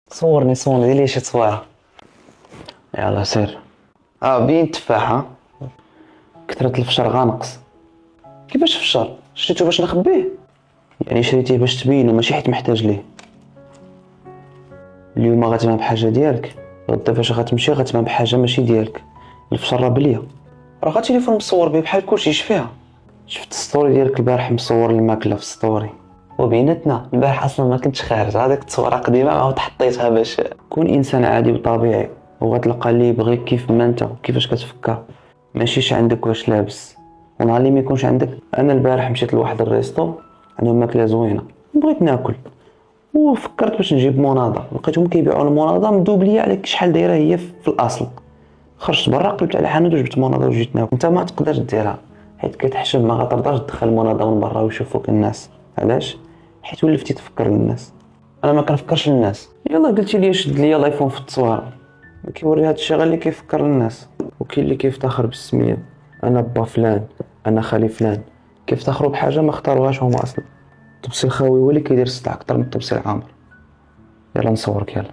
صورني دير لي شي تصويره. يلا سير. بين التفاحه كثرة الفشار غانقص. كيفاش فشار؟ شريتو باش نخبيه؟ يعني شريتيه باش تبينو ماشي حيت محتاج ليه. اليوم غتبان بحاجه ديالك، غدا فاش غتمشي غتبان بحاجه ماشي ديالك. الفشار راه بليا، راه تليفون مصور به بحال كلشي شفيها. شفت الستوري ديالك البارح مصور الماكله في الستوري، وبيناتنا البارح اصلا ما كنتش خارج، هذيك التصويره قديمه عاود حطيتها باش كون انسان عادي وطبيعي وغتلقى اللي يبغيك كيف ما انت كيفاش كتفكر، ماشيش عندك واش لابس. ونهار اللي ما يكونش عندك. انا البارح مشيت لواحد الريستو عندهم ماكله زوينه، بغيت ناكل وفكرت باش نجيب مناضه، لقيتهم كيبيعوا المناضه مدوبليه على شحال دايره هي في الاصل. خرجت برا قلت على حانوت وجبت مناضه وجيت ناكل. انت ما تقدرش ديرها حيت كتحشم، ما غترضاش تدخل مناضه من برا ويشوفوك الناس. علاش؟ حيت ولفتي تفكر للناس. انا ما كنفكرش للناس. يلا قلتي لي شد لي الايفون في التصويره، كيوري هذا الشيء غير اللي كيفكر للناس. وكاين اللي كيفتخر بالسميه، انا با فلان، انا خالي فلان. كيفتخروا بحاجه ما اختاروهاش هما اصلا. الطبسي الخاوي هو اللي كيدير الصداع اكثر من الطبسي العامر. يلا نصورك يلا.